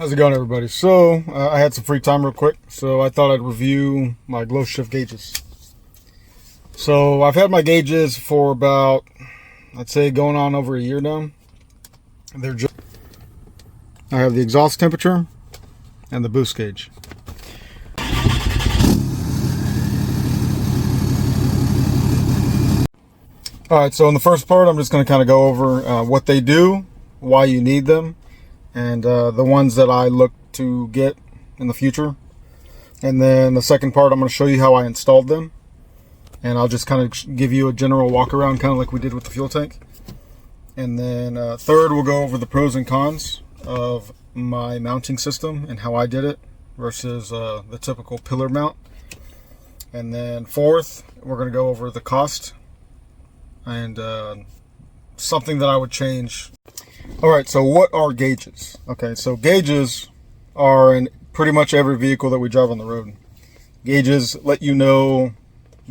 How's it going, everybody? So I had some free time real quick, so I thought I'd review my glow shift gauges. So I've had my gauges for about, I'd say, going on over a year now. They're just, I have the exhaust temperature and the boost gauge. Alright, so in the first part I'm just going to kind of go over what they do, why you need them, and the ones that I look to get in the future. And then the second part, I'm going to show you how I installed them, and I'll just kind of give you a general walk around, kind of like we did with the fuel tank. And then third, we'll go over the pros and cons of my mounting system and how I did it versus the typical pillar mount. And then fourth, we're going to go over the cost and something that I would change. Alright, so what are gauges? Okay, so gauges are in pretty much every vehicle that we drive on the road. Gauges let you know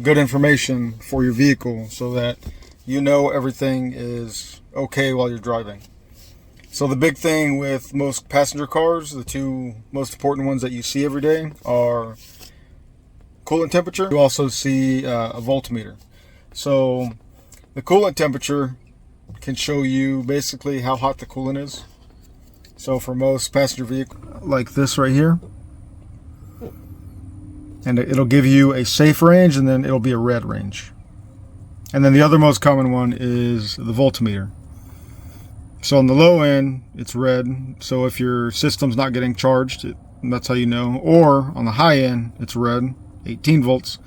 good information for your vehicle so that you know everything is okay while you're driving. So the big thing with most passenger cars, the two most important ones that you see every day are coolant temperature. You also see a voltmeter. So the coolant temperature can show you basically how hot the coolant is. So for most passenger vehicles like this right here, and it'll give you a safe range, and then it'll be a red range. And then the other most common one is the voltmeter. So on the low end it's red, so if your system's not getting charged, that's how you know. Or on the high end it's red, 18 volts,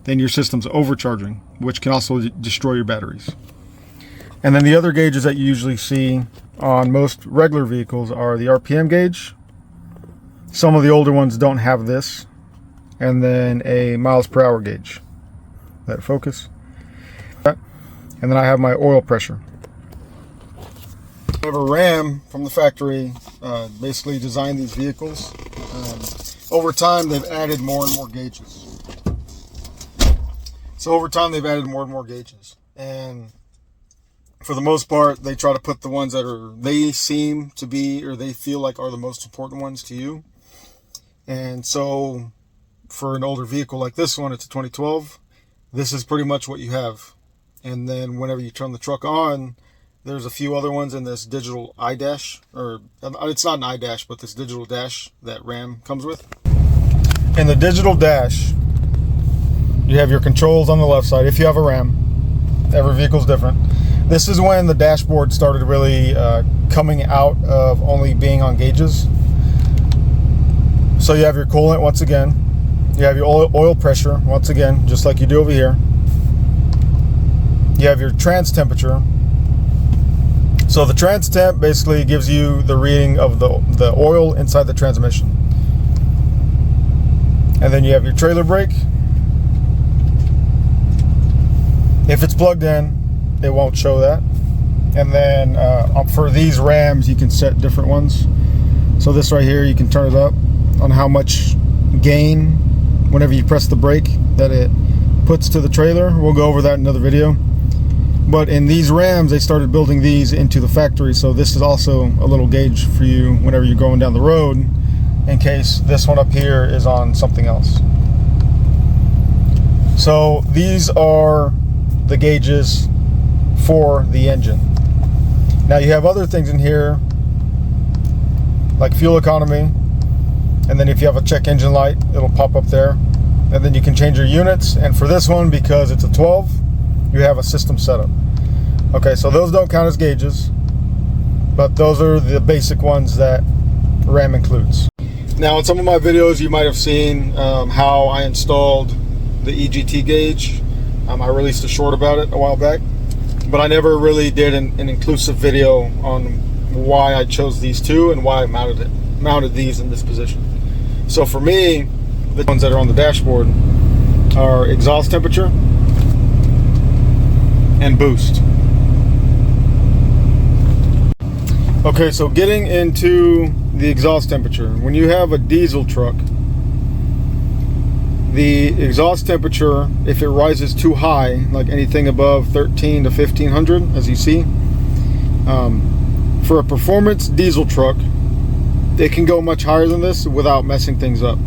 then your system's overcharging, which can also destroy your batteries. And then the other gauges that you usually see on most regular vehicles are the RPM gauge. Some of the older ones don't have this. And then a miles per hour gauge. Let it focus. And then I have my oil pressure. I have a RAM from the factory, basically designed these vehicles. Over time they've added more and more gauges. So over time they've added more and more gauges. And for the most part, they try to put the ones that they seem to be, or they feel like are the most important ones to you. And so for an older vehicle like this one, it's a 2012, this is pretty much what you have. And then whenever you turn the truck on, there's a few other ones in this digital iDash, or it's not an iDash, but this digital dash that RAM comes with. In the digital dash, you have your controls on the left side if you have a RAM. Every vehicle's different. This is when the dashboard started really coming out of only being on gauges. So you have your coolant once again. You have your oil pressure once again, just like you do over here. You have your trans temperature. So the trans temp basically gives you the reading of the oil inside the transmission. And then you have your trailer brake. If it's plugged in, it won't show that. And then for these RAMs, you can set different ones. So this right here, you can turn it up on how much gain whenever you press the brake that it puts to the trailer. We'll go over that in another video. But in these RAMs, they started building these into the factory, so this is also a little gauge for you whenever you're going down the road, in case this one up here is on something else. So these are the gauges for the engine. Now you have other things in here like fuel economy, and then if you have a check engine light, it'll pop up there, and then you can change your units. And for this one, because it's a 12, you have a system setup. Okay, so those don't count as gauges, but those are the basic ones that RAM includes. Now in some of my videos you might have seen how I installed the EGT gauge. I released a short about it a while back, but I never really did an inclusive video on why I chose these two and why I mounted these in this position. So for me, the ones that are on the dashboard are exhaust temperature and boost. Okay, so getting into the exhaust temperature. When you have a diesel truck, the exhaust temperature, if it rises too high, like anything above 13 to 1500, as you see, for a performance diesel truck, it can go much higher than this without messing things up.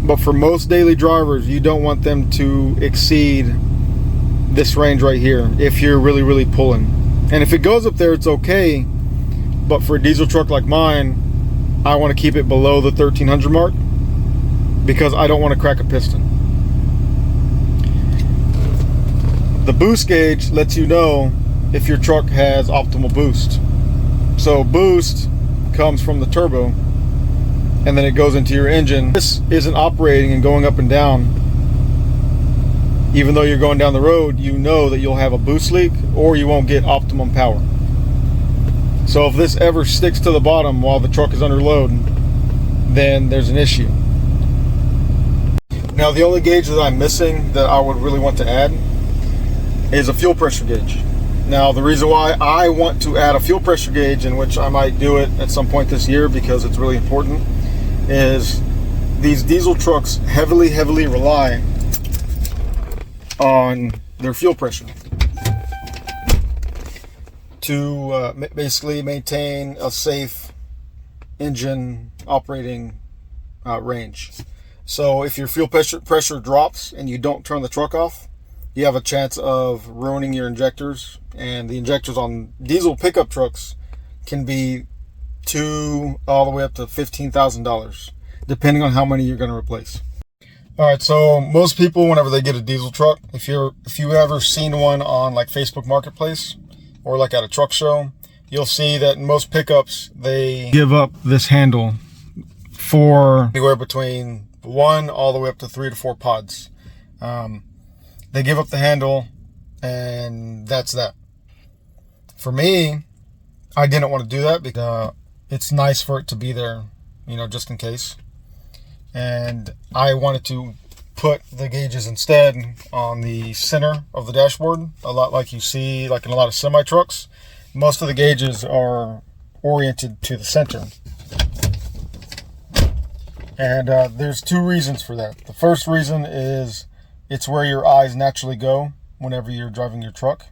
But for most daily drivers, you don't want them to exceed this range right here if you're really pulling. And if it goes up there, it's okay. But for a diesel truck like mine, I want to keep it below the 1300 mark because I don't want to crack a piston. The boost gauge lets you know if your truck has optimal boost. So boost comes from the turbo, and then it goes into your engine. This isn't operating and going up and down. Even though you're going down the road, you know that you'll have a boost leak or you won't get optimum power. So if this ever sticks to the bottom while the truck is under load, then there's an issue. Now the only gauge that I'm missing that I would really want to add is a fuel pressure gauge. Now the reason why I want to add a fuel pressure gauge, in which I might do it at some point this year because it's really important, is these diesel trucks heavily rely on their fuel pressure to basically maintain a safe engine operating range. So if your fuel pressure drops and you don't turn the truck off, you have a chance of ruining your injectors, and the injectors on diesel pickup trucks can be $2,000 all the way up to $15,000, depending on how many you're going to replace. All right, so most people, whenever they get a diesel truck, if you ever seen one on like Facebook Marketplace or like at a truck show, you'll see that in most pickups they give up this handle for anywhere between 1 all the way up to 3 to 4 pods. They give up the handle, and that's that. For me, I didn't want to do that because it's nice for it to be there, you know, just in case. And I wanted to put the gauges instead on the center of the dashboard, a lot like you see like in a lot of semi trucks. Most of the gauges are oriented to the center. And there's 2 reasons for that. The first reason is it's where your eyes naturally go whenever you're driving your truck.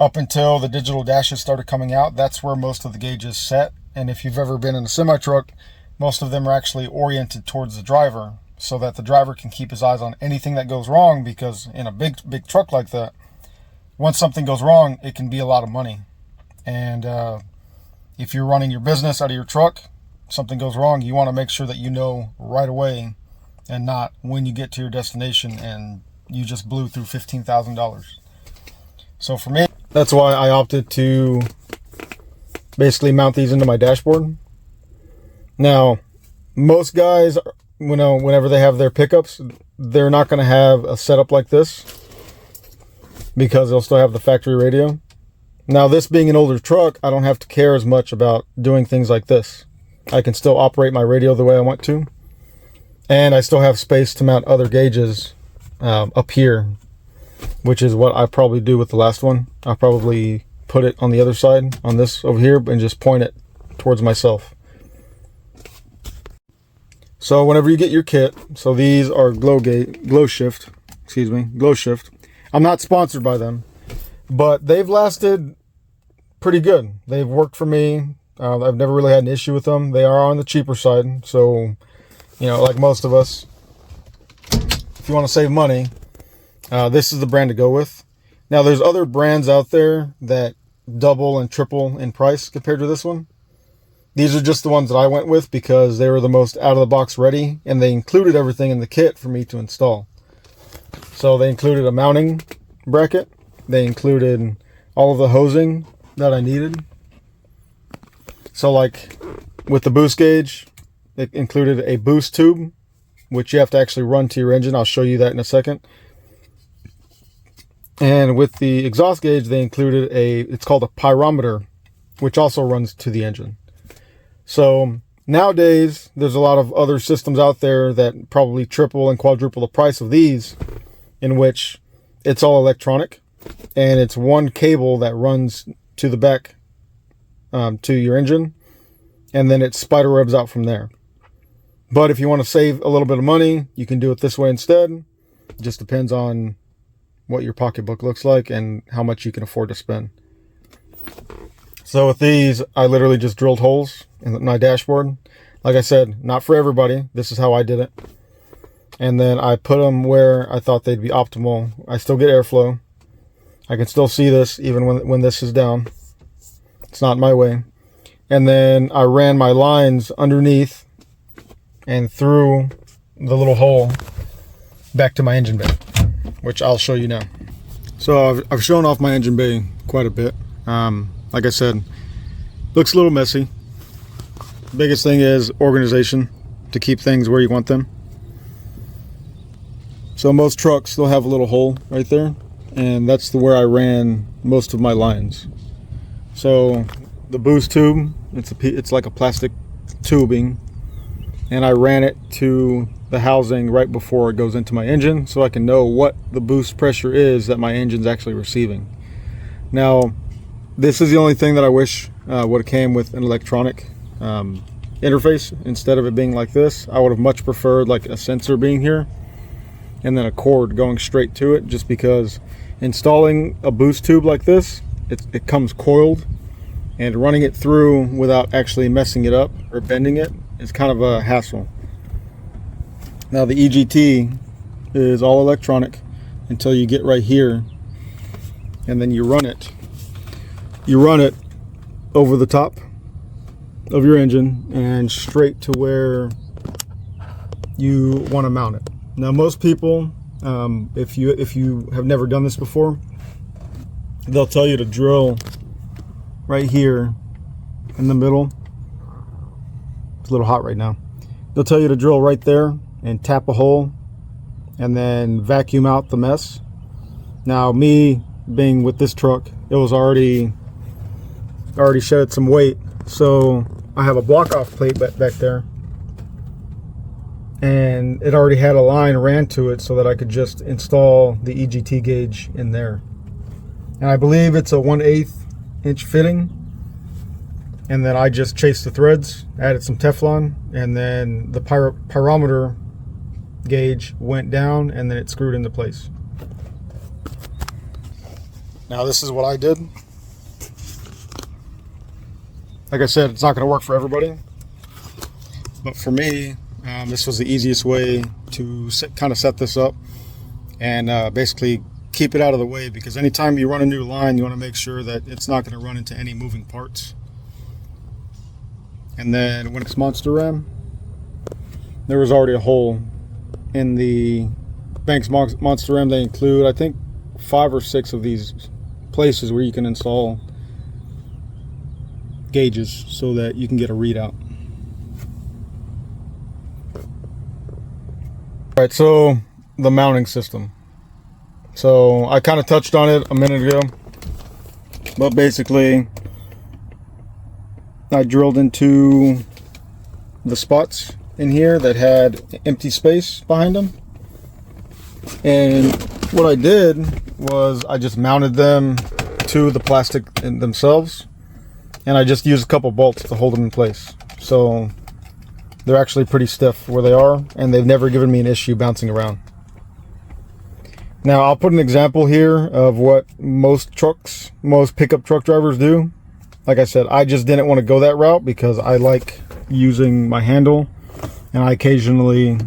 Up until the digital dashes started coming out, that's where most of the gauges set. And if you've ever been in a semi truck, most of them are actually oriented towards the driver so that the driver can keep his eyes on anything that goes wrong, because in a big truck like that, once something goes wrong, it can be a lot of money. And if you're running your business out of your truck, something goes wrong, you want to make sure that you know right away, and not when you get to your destination and you just blew through $15,000. So for me, that's why I opted to basically mount these into my dashboard. Now, most guys, whenever they have their pickups, they're not going to have a setup like this because they'll still have the factory radio. Now, this being an older truck, I don't have to care as much about doing things like this. I can still operate my radio the way I want to. And I still have space to mount other gauges up here, which is what I probably do with the last one. I'll probably put it on the other side, on this over here, and just point it towards myself. So whenever you get your kit, so these are Glow Shift. I'm not sponsored by them, but they've lasted pretty good. They've worked for me. I've never really had an issue with them. They are on the cheaper side, so you know, like most of us, if you want to save money, this is the brand to go with. Now, there's other brands out there that double and triple in price compared to this one. These are just the ones that I went with because they were the most out-of-the-box ready, and they included everything in the kit for me to install. So they included a mounting bracket. They included all of the hosing that I needed. So like with the boost gauge, it included a boost tube, which you have to actually run to your engine. I'll show you that in a second. And with the exhaust gauge, they included it's called a pyrometer, which also runs to the engine. So nowadays, there's a lot of other systems out there that probably triple and quadruple the price of these, in which it's all electronic, and it's one cable that runs to the back to your engine, and then it spider webs out from there. But if you want to save a little bit of money, you can do it this way instead. It just depends on what your pocketbook looks like and how much you can afford to spend. So with these, I literally just drilled holes in my dashboard. Like I said, not for everybody. This is how I did it. And then I put them where I thought they'd be optimal. I still get airflow. I can still see this even when this is down. It's not in my way. And then I ran my lines underneath and through the little hole back to my engine bay, which I'll show you now. So I've shown off my engine bay quite a bit. Like I said, looks a little messy. Biggest thing is organization, to keep things where you want them. So most trucks, they'll have a little hole right there, and that's where I ran most of my lines. So the boost tube, it's like a plastic tubing, and I ran it to the housing right before it goes into my engine, so I can know what the boost pressure is that my engine's actually receiving. Now, this is the only thing that I wish would have came with an electronic interface instead of it being like this. I would have much preferred like a sensor being here and then a cord going straight to it, just because installing a boost tube like this, it comes coiled, and running it through without actually messing it up or bending it is kind of a hassle. Now the EGT is all electronic until you get right here, and then you run it over the top of your engine and straight to where you want to mount it. Now most people, if you have never done this before, they'll tell you to drill right here in the middle. It's a little hot right now. They'll tell you to drill right there and tap a hole and then vacuum out the mess. Now me being with this truck, it was already shedded some weight, so I have a block off plate back there, and it already had a line ran to it so that I could just install the EGT gauge in there. And I believe it's a 1/8 inch fitting, and then I just chased the threads, added some Teflon, and then the pyrometer gauge went down, and then it screwed into place. Now this is what I did. Like I said, it's not going to work for everybody, but for me, this was the easiest way to kind of set this up and basically keep it out of the way, because anytime you run a new line, you want to make sure that it's not going to run into any moving parts. And then when it's monster ram, there was already a hole in the Banks monster ram. They include, I think, 5 or 6 of these places where you can install gauges so that you can get a readout. All right, so the mounting system. So I kind of touched on it a minute ago, but basically I drilled into the spots in here that had empty space behind them, and what I did was I just mounted them to the plastic themselves, and I just used a couple bolts to hold them in place. So they're actually pretty stiff where they are, and they've never given me an issue bouncing around. Now I'll put an example here of what most pickup truck drivers do. Like I said, I just didn't want to go that route because I like using my handle, and I occasionally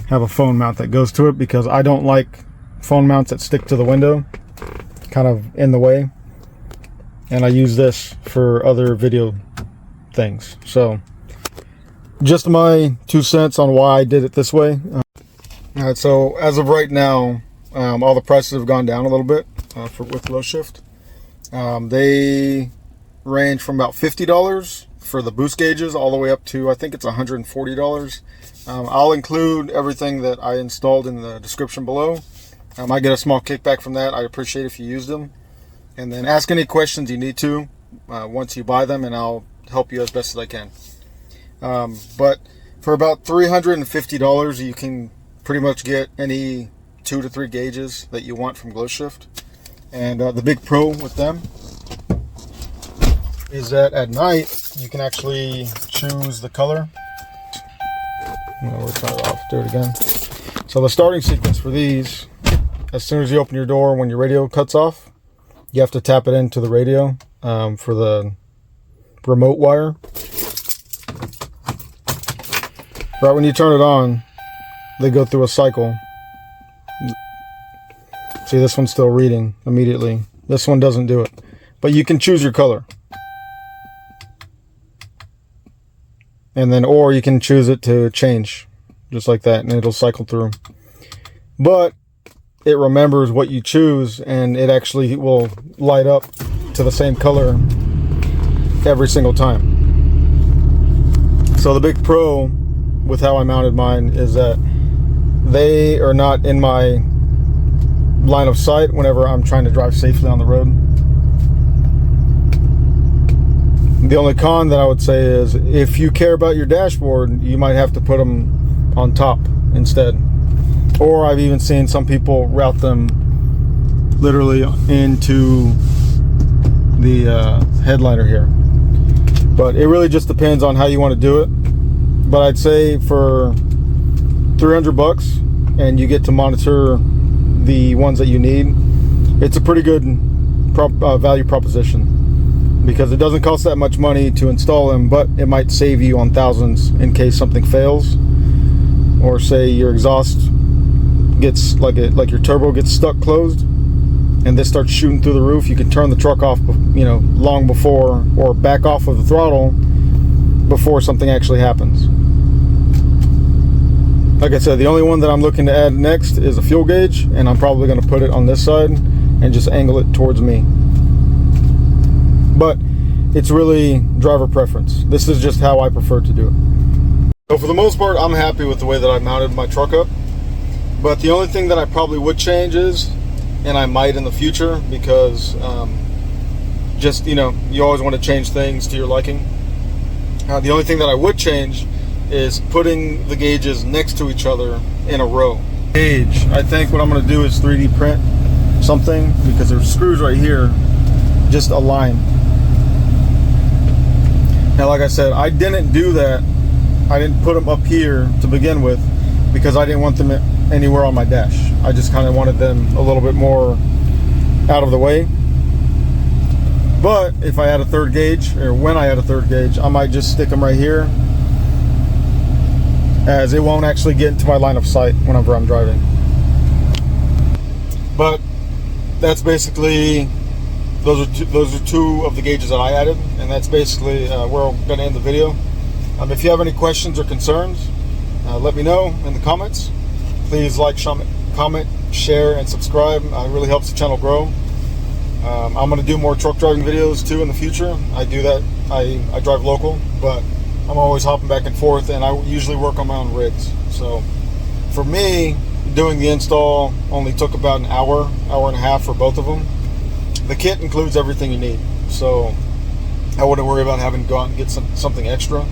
have a phone mount that goes to it because I don't like phone mounts that stick to the window, kind of in the way. And I use this for other video things. So just my 2 cents on why I did it this way. All right, so as of right now, all the prices have gone down a little bit with Glow Shift. They range from about $50 for the boost gauges all the way up to, I think it's $140. I'll include everything that I installed in the description below. I get a small kickback from that. I'd appreciate if you use them. And then ask any questions you need to once you buy them, and I'll help you as best as I can. But for about $350, you can pretty much get any 2 to 3 gauges that you want from Glow Shift. And the big pro with them is that at night you can actually choose the color. We'll turn it off, do it again. So the starting sequence for these, as soon as you open your door, when your radio cuts off, you have to tap it into the radio for the remote wire. Right when you turn it on, they go through a cycle. See, this one's still reading immediately. This one doesn't do it. But you can choose your color. And then, or you can choose it to change, just like that, and it'll cycle through. But it remembers what you choose, and it actually will light up to the same color every single time. So the big pro with how I mounted mine is that they are not in my line of sight whenever I'm trying to drive safely on the road. The only con that I would say is if you care about your dashboard, you might have to put them on top instead. Or I've even seen some people route them literally into the headliner here. But it really just depends on how you want to do it. But I'd say for $300 and you get to monitor the ones that you need, it's a pretty good value proposition, because it doesn't cost that much money to install them, but it might save you on thousands in case something fails, or say your exhaust gets like your turbo gets stuck closed and this starts shooting through the roof. You can turn the truck off, you know, long before, or back off of the throttle before something actually happens. Like I said, the only one that I'm looking to add next is a fuel gauge, and I'm probably going to put it on this side and just angle it towards me. But it's really driver preference. This is just how I prefer to do it. So for the most part, I'm happy with the way that I mounted my truck up. But the only thing that I probably would change is, and I might in the future, because just, you know, you always want to change things to your liking. The only thing that I would change is putting the gauges next to each other in a row. Gauge, I think what I'm going to do is 3D print something, because there's screws right here, just align. Now, like I said, I didn't do that. I didn't put them up here to begin with, because I didn't want them anywhere on my dash. I just kind of wanted them a little bit more out of the way. But if I had a third gauge, or when I had a third gauge, I might just stick them right here, as it won't actually get into my line of sight whenever I'm driving. But that's basically, those are two of the gauges that I added, and that's basically where I'm going to end the video. If you have any questions or concerns, let me know in the comments. Please like, comment, share, and subscribe. It really helps the channel grow. I'm going to do more truck driving videos too in the future. I do that. I drive local, but I'm always hopping back and forth, and I usually work on my own rigs. So for me, doing the install only took about an hour and a half for both of them. The kit includes everything you need, so I wouldn't worry about having to go out and get something extra.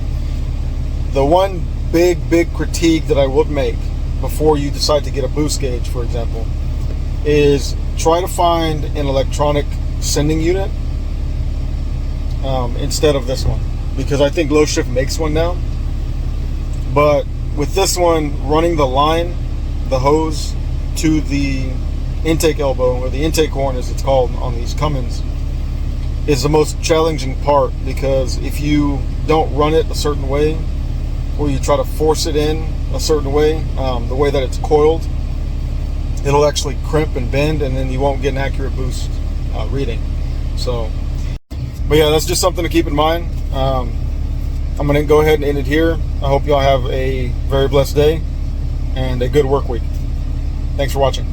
The one big critique that I would make before you decide to get a boost gauge, for example, is try to find an electronic sending unit instead of this one, because I think Glow Shift makes one now. But with this one, running the line, the hose to the intake elbow, or the intake horn as it's called on these Cummins, is the most challenging part, because if you don't run it a certain way, or you try to force it in a certain way, the way that it's coiled, it'll actually crimp and bend, and then you won't get an accurate boost reading. So, but yeah, that's just something to keep in mind. I'm going to go ahead and end it here. I hope y'all have a very blessed day and a good work week. Thanks for watching.